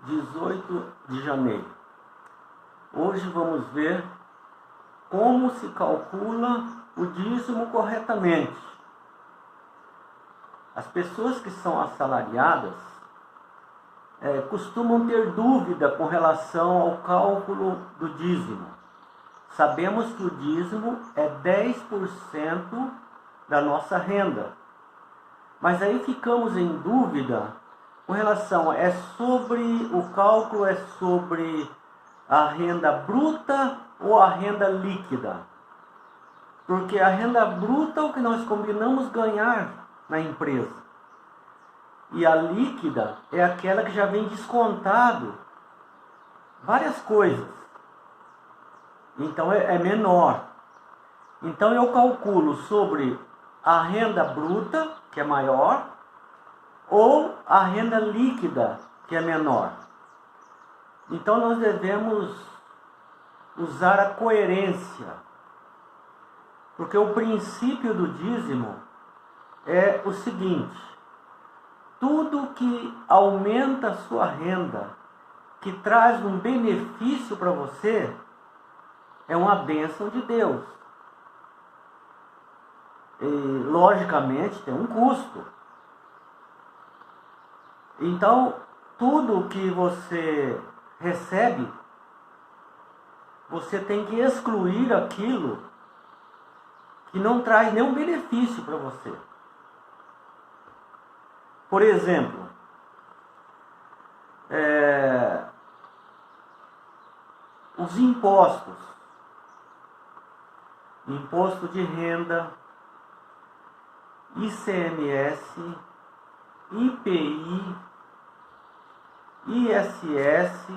18 de janeiro. Hoje vamos ver como se calcula o dízimo corretamente. As pessoas que são assalariadas costumam ter dúvida com relação ao cálculo do dízimo. Sabemos que o dízimo é 10% da nossa renda. Mas aí ficamos em dúvida com relação, o cálculo é sobre a renda bruta ou a renda líquida? Porque a renda bruta é o que nós combinamos ganhar na empresa. E a líquida é aquela que já vem descontado várias coisas. Então é menor. Então eu calculo sobre a renda bruta, que é maior, ou a renda líquida, que é menor. Então nós devemos usar a coerência. Porque o princípio do dízimo é o seguinte: tudo que aumenta a sua renda, que traz um benefício para você, é uma bênção de Deus. E, logicamente, tem um custo. Então, tudo que você recebe, você tem que excluir aquilo que não traz nenhum benefício para você. Por exemplo, os impostos. Imposto de renda, ICMS, IPI, ISS,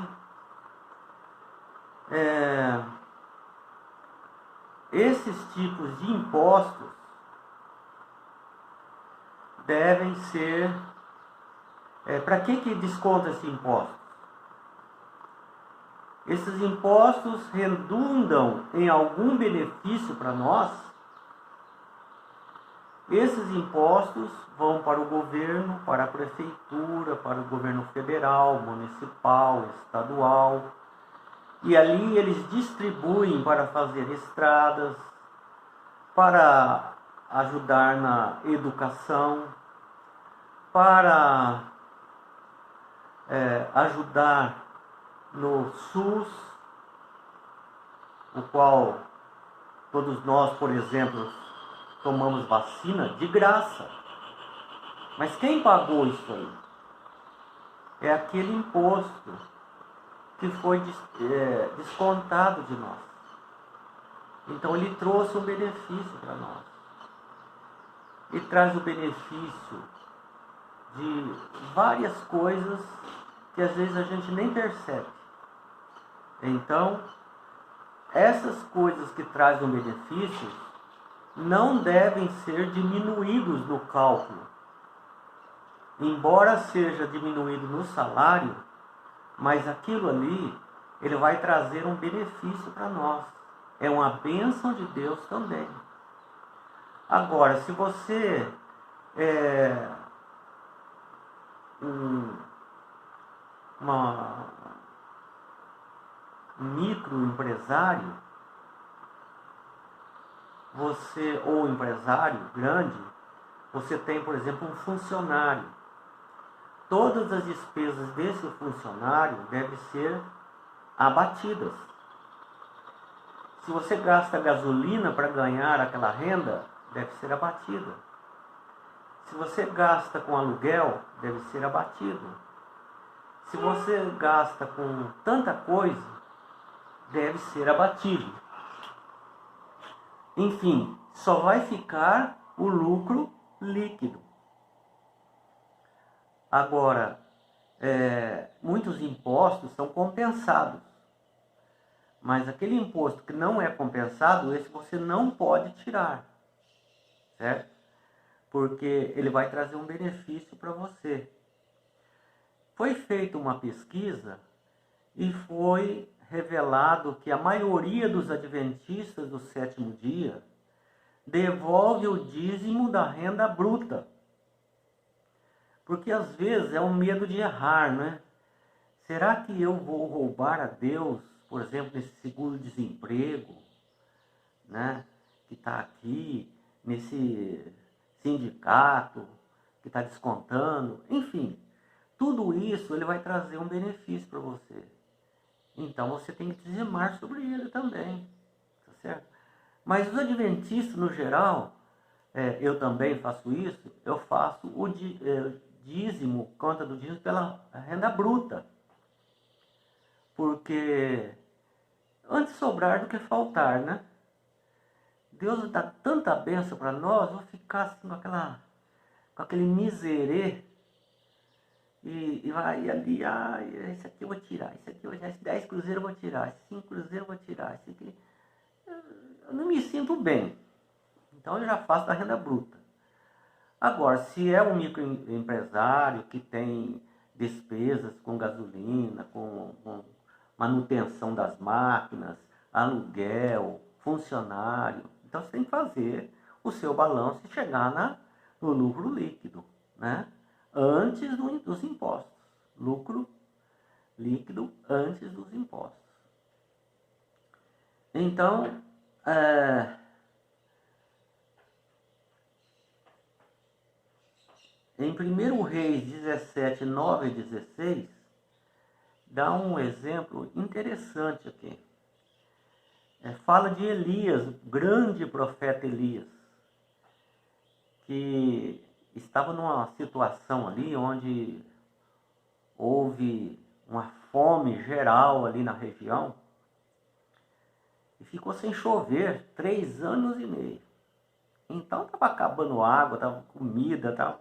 esses tipos de impostos devem ser... para que desconta esse imposto? Esses impostos redundam em algum benefício para nós? Esses impostos vão para o governo, para a prefeitura, para o governo federal, municipal, estadual. E ali eles distribuem para fazer estradas, para ajudar na educação, para ajudar no SUS, o qual todos nós, por exemplo, tomamos vacina de graça. Mas quem pagou isso aí? É aquele imposto que foi descontado de nós. Então ele trouxe um benefício para nós. E traz o benefício de várias coisas que às vezes a gente nem percebe. Então, essas coisas que trazem benefícios não devem ser diminuídos no cálculo. Embora seja diminuído no salário, mas aquilo ali, ele vai trazer um benefício para nós. É uma bênção de Deus também. Agora, se você um microempresário, ou empresário grande, você tem, por exemplo, um funcionário. Todas as despesas desse funcionário devem ser abatidas. Se você gasta gasolina para ganhar aquela renda, deve ser abatida. Se você gasta com aluguel, deve ser abatido. Se você gasta com tanta coisa, deve ser abatido. Enfim, só vai ficar o lucro líquido. Agora, muitos impostos são compensados. Mas aquele imposto que não é compensado, esse você não pode tirar. Certo? Porque ele vai trazer um benefício para você. Foi feita uma pesquisa e foi revelado que a maioria dos adventistas do sétimo dia devolve o dízimo da renda bruta. Porque às vezes é um medo de errar, né? Será que eu vou roubar a Deus, por exemplo, nesse seguro-desemprego, né, que está aqui, nesse sindicato que está descontando? Enfim, tudo isso ele vai trazer um benefício para você. Então você tem que dizimar sobre ele também, tá certo? Mas os adventistas, no geral, eu também faço isso, eu faço o dízimo, conta do dízimo pela renda bruta. Porque antes sobrar do que faltar, né? Deus dá tanta bênção para nós, vou ficar assim com aquele miserê e vai ali, esse aqui eu vou tirar, esse aqui eu vou tirar, esse 10 cruzeiros eu vou tirar, esse 5 cruzeiros eu vou tirar, esse aqui. Eu não me sinto bem. Então eu já faço da renda bruta. Agora, se é um microempresário que tem despesas com gasolina, com manutenção das máquinas, aluguel, funcionário, então você tem que fazer o seu balanço e chegar no lucro líquido, né? Antes dos impostos. Lucro líquido antes dos impostos. Então, em 1 Reis 17, 9 e 16, dá um exemplo interessante aqui. Fala de Elias, o grande profeta Elias, que estava numa situação ali onde houve uma fome geral ali na região e ficou sem chover 3 anos e meio. Então estava acabando água, estava comida,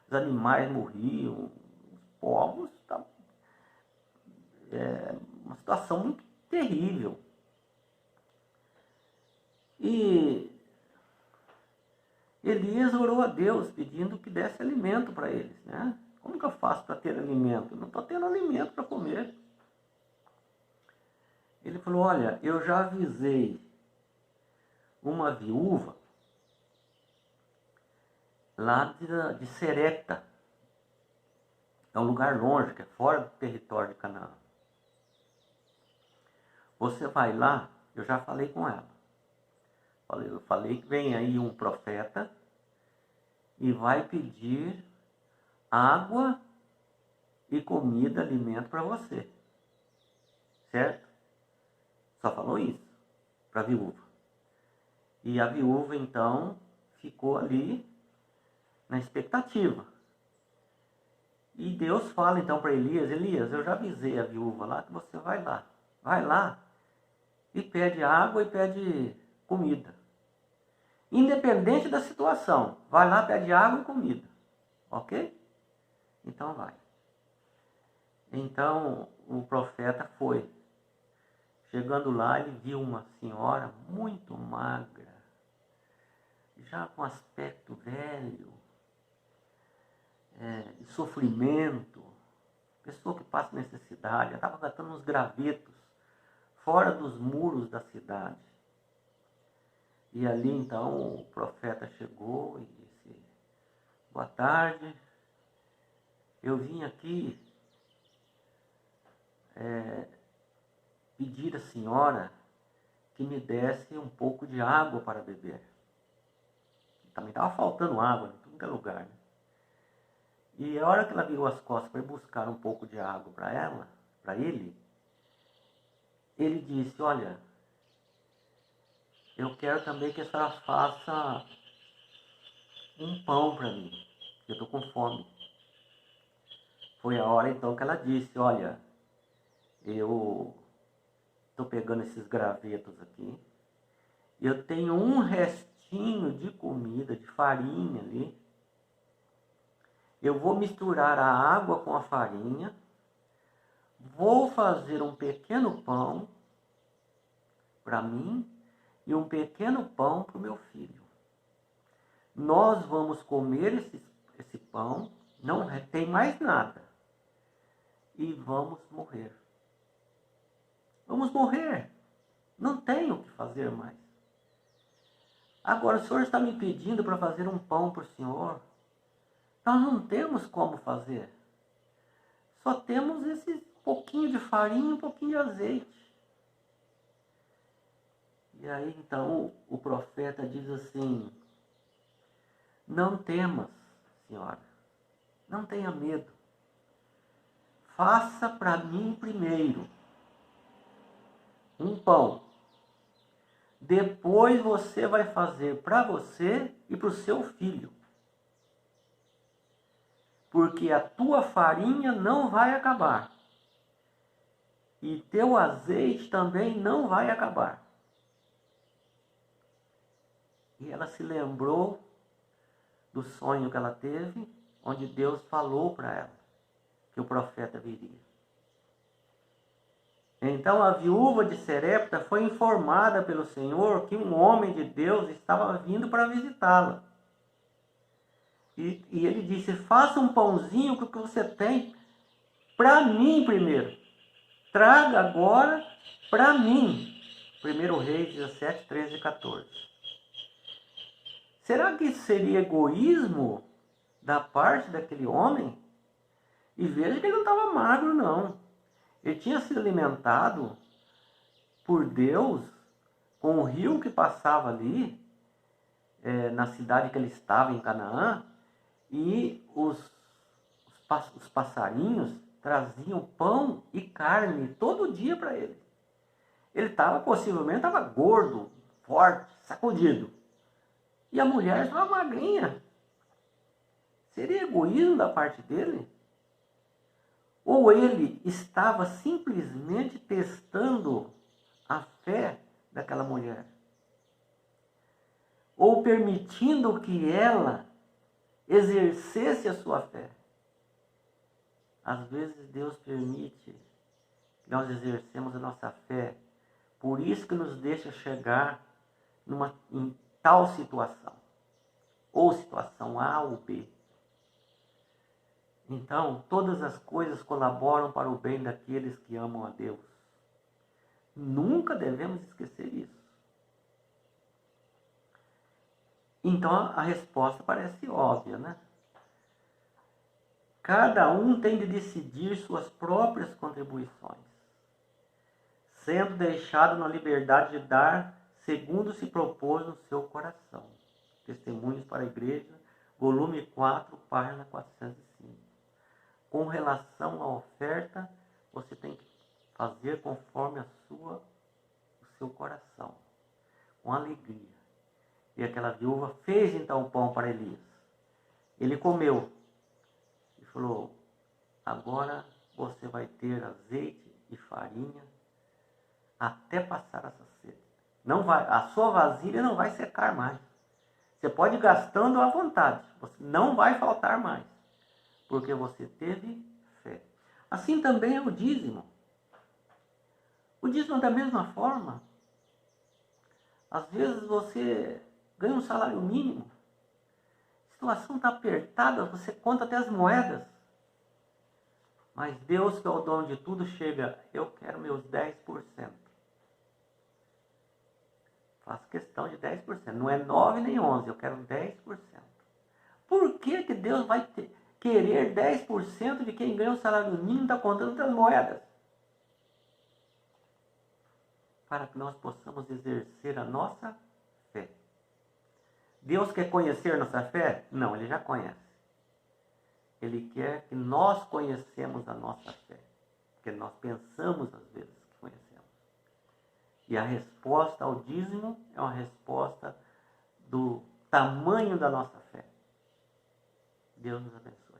os animais morriam, os povos, uma situação muito terrível. E Elias orou a Deus pedindo que desse alimento para eles, né? Como que eu faço para ter alimento? Não estou tendo alimento para comer. Ele falou, olha, eu já avisei uma viúva lá de Serepta. É um lugar longe, que é fora do território de Canaã. Você vai lá, eu já falei com ela. Eu falei que vem aí um profeta e vai pedir água e comida, alimento para você. Certo? Só falou isso para a viúva. E a viúva, então, ficou ali na expectativa. E Deus fala, então, para Elias, Elias, eu já avisei a viúva lá que você vai lá. Vai lá e pede água e pede comida. Independente da situação, vai lá, pede água e comida. Ok? Então vai. Então o profeta foi. Chegando lá, ele viu uma senhora muito magra, já com aspecto velho, de sofrimento, pessoa que passa necessidade, estava catando uns gravetos fora dos muros da cidade. E ali então o profeta chegou e disse, boa tarde, eu vim aqui pedir à senhora que me desse um pouco de água para beber. Também estava faltando água em todo lugar, né? E a hora que ela virou as costas para ir buscar um pouco de água para ele disse, olha, eu quero também que a senhora faça um pão para mim, eu estou com fome. Foi a hora então que ela disse, olha, eu estou pegando esses gravetos aqui, eu tenho um restinho de comida, de farinha ali, eu vou misturar a água com a farinha, vou fazer um pequeno pão para mim e um pequeno pão para o meu filho. Nós vamos comer esse pão, não tem mais nada, e vamos morrer. Vamos morrer, não tem o que fazer mais. Agora, o senhor está me pedindo para fazer um pão para o senhor? Nós não temos como fazer. Só temos esse pouquinho pouquinho de farinha e um pouquinho de azeite. E aí então o profeta diz assim: não temas, senhora, não tenha medo. Faça para mim primeiro um pão. Depois você vai fazer para você e para o seu filho. Porque a tua farinha não vai acabar. E teu azeite também não vai acabar. E ela se lembrou do sonho que ela teve, onde Deus falou para ela que o profeta viria. Então a viúva de Serepta foi informada pelo Senhor que um homem de Deus estava vindo para visitá-la. E ele disse: faça um pãozinho com o que você tem para mim primeiro. Traga agora para mim. 1 Reis 17, 13 e 14. Será que isso seria egoísmo da parte daquele homem? E veja que ele não estava magro, não. Ele tinha sido alimentado por Deus com o rio que passava ali, na cidade que ele estava, em Canaã, e os passarinhos traziam pão e carne todo dia para ele. Ele possivelmente estava gordo, forte, sacudido. E a mulher estava magrinha. Seria egoísmo da parte dele? Ou ele estava simplesmente testando a fé daquela mulher? Ou permitindo que ela exercesse a sua fé? Às vezes Deus permite que nós exercemos a nossa fé. Por isso que nos deixa chegar em tal situação. Ou situação A ou B. Então, todas as coisas colaboram para o bem daqueles que amam a Deus. Nunca devemos esquecer isso. Então, a resposta parece óbvia, né? Cada um tem de decidir suas próprias contribuições, sendo deixado na liberdade de dar segundo se propôs no seu coração. Testemunhos para a Igreja, volume 4, página 405. Com relação à oferta, você tem que fazer conforme o seu coração, com alegria. E aquela viúva fez então o pão para Elias. Ele comeu e falou: agora você vai ter azeite e farinha até passar essa sede. A sua vasilha não vai secar mais. Você pode ir gastando à vontade, não vai faltar mais, porque você teve fé. Assim também é o dízimo. O dízimo é da mesma forma. Às vezes você ganha um salário mínimo, a situação está apertada, você conta até as moedas. Mas Deus, que é o dono de tudo, chega: eu quero meus 10%. Faço questão de 10%. Não é 9 nem 11, eu quero 10%. Por que Deus vai querer 10% de quem ganha um salário mínimo e está contando até as moedas? Para que nós possamos exercer a nossa fé. Deus quer conhecer nossa fé? Não, Ele já conhece. Ele quer que nós conhecemos a nossa fé. Porque nós pensamos às vezes que conhecemos. E a resposta ao dízimo é uma resposta do tamanho da nossa fé. Deus nos abençoe.